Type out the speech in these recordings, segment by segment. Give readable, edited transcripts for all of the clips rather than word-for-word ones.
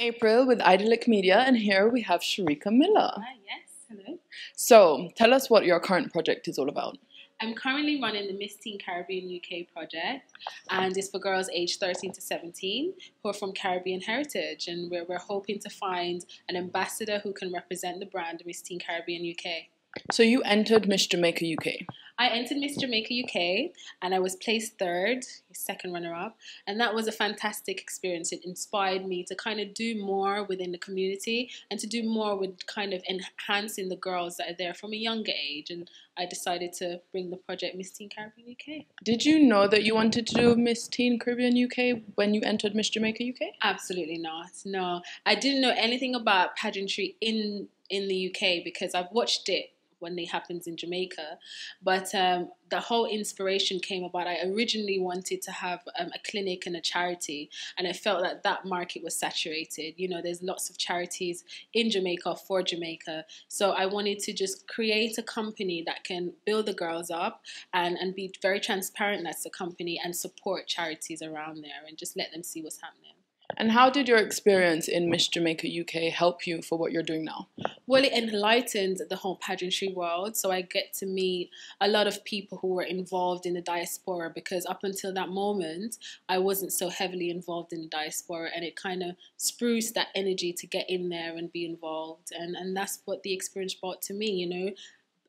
April with iDeLick Media, and here we have Sherika Miller. Hi, yes, hello. So, tell us what your current project is all about. I'm currently running the Miss Teen Caribbean UK project, and it's for girls aged 13 to 17 who are from Caribbean heritage, and we're hoping to find an ambassador who can represent the brand Miss Teen Caribbean UK. So, you entered Miss Jamaica UK. I entered Miss Jamaica UK and I was placed third, second runner-up, and that was a fantastic experience. It inspired me to kind of do more within the community and to do more with kind of enhancing the girls that are there from a younger age, and I decided to bring the project Miss Teen Caribbean UK. Did you know that you wanted to do Miss Teen Caribbean UK when you entered Miss Jamaica UK? Absolutely not. No, I didn't know anything about pageantry in the UK because I've watched it when it happens in Jamaica, but the whole inspiration came about. I originally wanted to have a clinic and a charity, and I felt that that market was saturated. You know, there's lots of charities in Jamaica for Jamaica, so I wanted to just create a company that can build the girls up and be very transparent as a company and support charities around there and just let them see what's happening. And how did your experience in Miss Jamaica UK help you for what you're doing now? Well, it enlightened the whole pageantry world, so I get to meet a lot of people who were involved in the diaspora, because up until that moment, I wasn't so heavily involved in the diaspora, and it kind of spruced that energy to get in there and be involved, and that's what the experience brought to me, you know,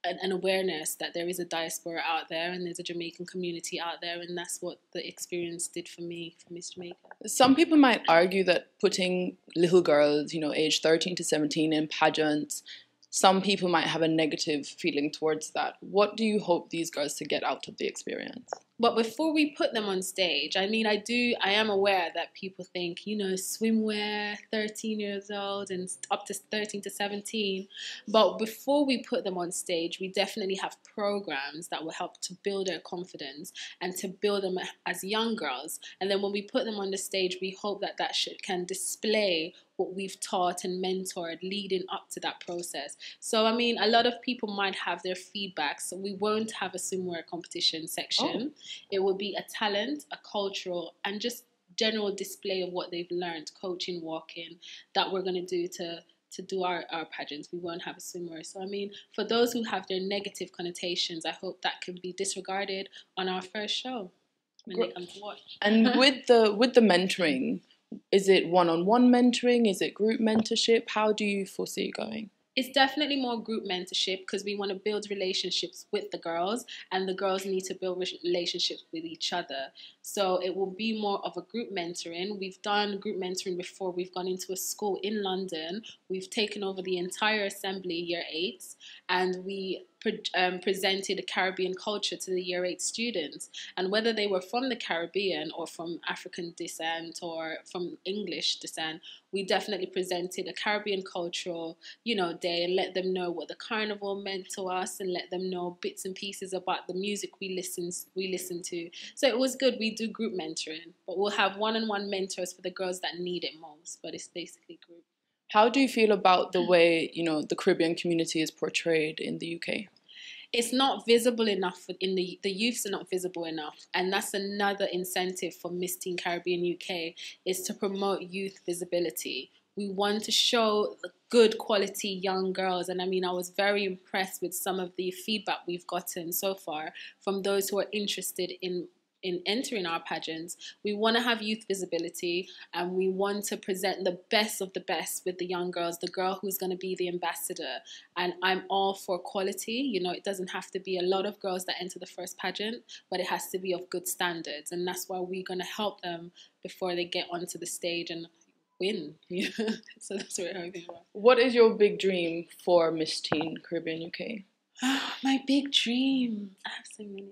an awareness that there is a diaspora out there and there's a Jamaican community out there, and that's what the experience did for me, for Miss Jamaica. Some people might argue that putting little girls, you know, aged 13 to 17 in pageants, some people might have a negative feeling towards that. What do you hope these girls to get out of the experience? But before we put them on stage, I mean, I am aware that people think, you know, swimwear, 13 years old and up to 13 to 17. But before we put them on stage, we definitely have programs that will help to build their confidence and to build them as young girls. And then when we put them on the stage, we hope that can display what we've taught and mentored leading up to that process. So, I mean, a lot of people might have their feedback. So we won't have a swimwear competition section. Oh. It will be a talent, a cultural, and just general display of what they've learned, coaching, walking, that we're going to do to do our pageants. We won't have a swimwear. So, I mean, for those who have their negative connotations, I hope that can be disregarded on our first show when they come to watch. And with the mentoring, is it one-on-one mentoring? Is it group mentorship? How do you foresee it going? It's definitely more group mentorship because we want to build relationships with the girls, and the girls need to build relationships with each other. So it will be more of a group mentoring. We've done group mentoring before. We've gone into a school in London. We've taken over the entire assembly, year 8s, and we presented a Caribbean culture to the year 8 students. And whether they were from the Caribbean or from African descent or from English descent, we definitely presented a Caribbean cultural, you know, day, and let them know what the carnival meant to us and let them know bits and pieces about the music we listen to. So it was good. We do group mentoring, but we'll have one-on-one mentors for the girls that need it most, but it's basically group. How do you feel about the way, you know, the Caribbean community is portrayed in the UK? It's not visible enough in the youths are not visible enough, and that's another incentive for Miss Teen Caribbean UK, is to promote youth visibility. We want to show good quality young girls, and I mean, I was very impressed with some of the feedback we've gotten so far from those who are interested in entering our pageants. We want to have youth visibility, and we want to present the best of the best with the young girls, the girl who's going to be the ambassador. And I'm all for quality. You know, it doesn't have to be a lot of girls that enter the first pageant, but it has to be of good standards. And that's why we're going to help them before they get onto the stage and win. So that's what we're hoping for. What is your big dream for Miss Teen Caribbean UK? My big dream, I have so many.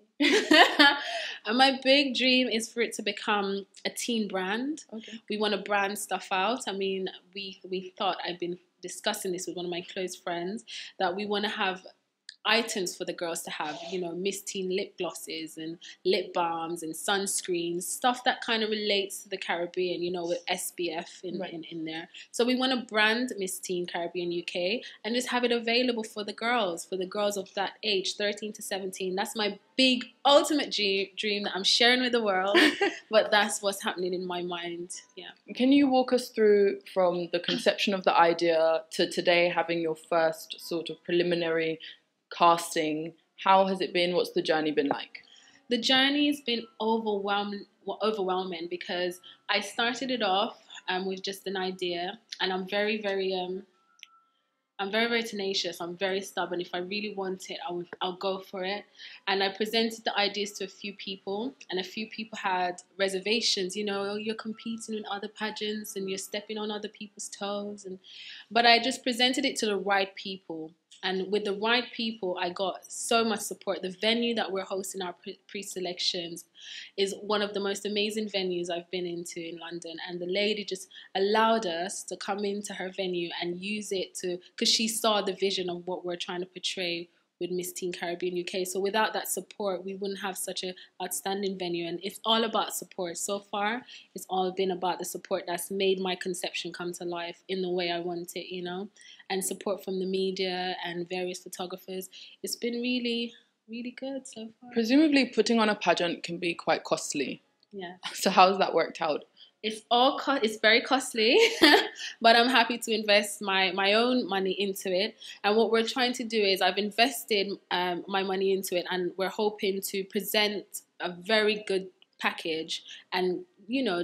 My big dream is for it to become a teen brand. Okay. We want to brand stuff out. I mean, we thought, I've been discussing this with one of my close friends, that we want to have items for the girls to have, Miss Teen lip glosses and lip balms and sunscreens, stuff that kind of relates to the Caribbean, with SPF in there. So we want to brand Miss Teen Caribbean UK and just have it available for the girls of that age, 13 to 17. That's my big ultimate dream that I'm sharing with the world, but that's what's happening in my mind. Yeah. Can you walk us through from the conception of the idea to today having your first sort of preliminary casting? How has it been? What's the journey been like? The journey's been overwhelming because I started it off with just an idea, and I'm very, very tenacious. I'm very stubborn. If I really want it, I'll go for it. And I presented the ideas to a few people, and a few people had reservations. You're competing in other pageants and you're stepping on other people's toes. But I just presented it to the right people. And with the right people, I got so much support. The venue that we're hosting our pre-selections is one of the most amazing venues I've been into in London. And the lady just allowed us to come into her venue and use it because she saw the vision of what we're trying to portray with Miss Teen Caribbean UK. So without that support, we wouldn't have such an outstanding venue. And it's all about support. So far, it's all been about the support that's made my conception come to life in the way I want it, and support from the media and various photographers. It's been really, really good so far. Presumably putting on a pageant can be quite costly. Yeah. So how's that worked out? It's very costly, but I'm happy to invest my own money into it. And what we're trying to do is I've invested my money into it, and we're hoping to present a very good package and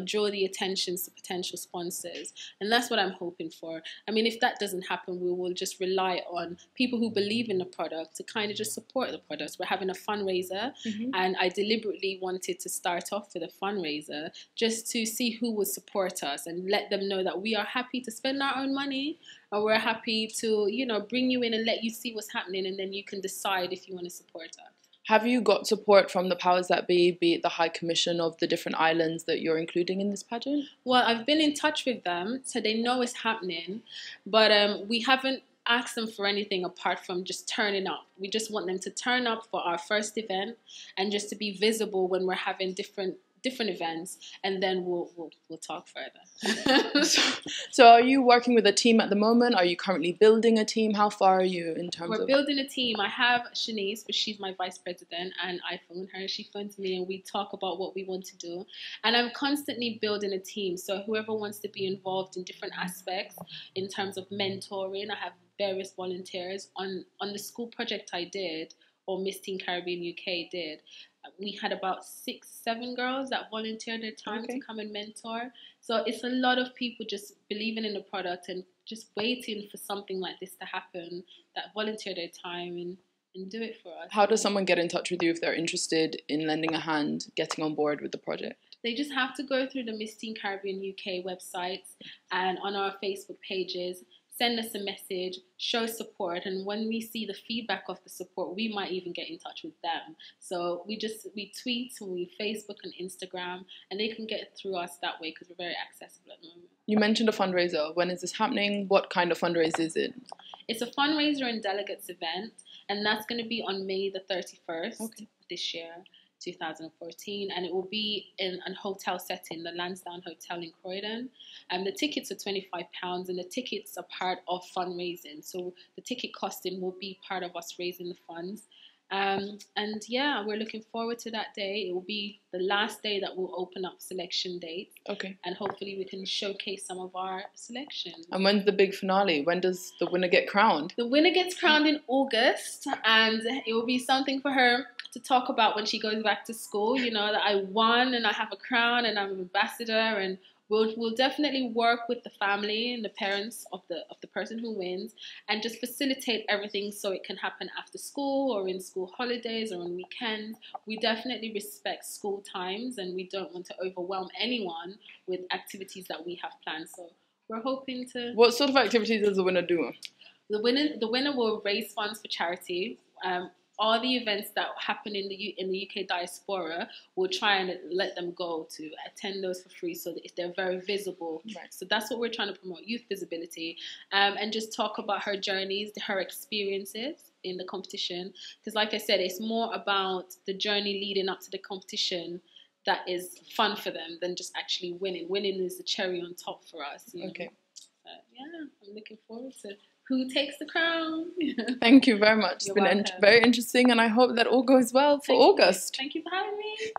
draw the attention to potential sponsors. And that's what I'm hoping for. I mean, if that doesn't happen, we will just rely on people who believe in the product to kind of just support the products. We're having a fundraiser, and I deliberately wanted to start off with a fundraiser just to see who would support us and let them know that we are happy to spend our own money, and we're happy to, bring you in and let you see what's happening, and then you can decide if you want to support us. Have you got support from the powers that be it the High Commission of the different islands that you're including in this pageant? Well, I've been in touch with them, so they know it's happening, but we haven't asked them for anything apart from just turning up. We just want them to turn up for our first event and just to be visible when we're having different events, and then we'll talk further. So are you working with a team at the moment? Are you currently building a team? How far are you in terms of... We're building a team. I have Shanice, but she's my vice president, and I phone her. She phones me, and we talk about what we want to do. And I'm constantly building a team. So whoever wants to be involved in different aspects in terms of mentoring, I have various volunteers. On the school project I did, or Miss Teen Caribbean UK did, we had about 6-7 girls that volunteered their time to come and mentor. So it's a lot of people just believing in the product and just waiting for something like this to happen, that volunteer their time and do it for us. How does someone get in touch with you if they're interested in lending a hand, getting on board with the project? They just have to go through the Miss Teen Caribbean UK websites and on our Facebook pages, send us a message, show support, and when we see the feedback of the support, we might even get in touch with them. So we tweet, and we Facebook and Instagram, and they can get through us that way because we're very accessible at the moment. You mentioned a fundraiser. When is this happening? What kind of fundraiser is it? It's a fundraiser and delegates event, and that's going to be on May the 31st this year. 2014, and it will be in a hotel setting, the Lansdowne Hotel in Croydon. The tickets are £25, and the tickets are part of fundraising. So the ticket costing will be part of us raising the funds. And yeah, we're looking forward to that day. It will be the last day that we'll open up selection dates. And hopefully we can showcase some of our selections. And when's the big finale? When does the winner get crowned? The winner gets crowned in August, and it will be something for her to talk about when she goes back to school, that I won and I have a crown and I'm an ambassador, and we'll definitely work with the family and the parents of the person who wins and just facilitate everything so it can happen after school or in school holidays or on weekends. We definitely respect school times, and we don't want to overwhelm anyone with activities that we have planned. So we're hoping to... What sort of activities does the winner do? The winner will raise funds for charity. all the events that happen in the UK diaspora, we'll try and let them go to attend those for free, so that they're very visible. Right. So that's what we're trying to promote, youth visibility, and just talk about her journeys, her experiences in the competition. Because like I said, it's more about the journey leading up to the competition that is fun for them than just actually winning. Winning is the cherry on top for us. You know? Okay. Yeah, I'm looking forward to who takes the crown. Thank you very much. You're It's been welcome. very interesting, and I hope that all goes well for August. Thank you for having me.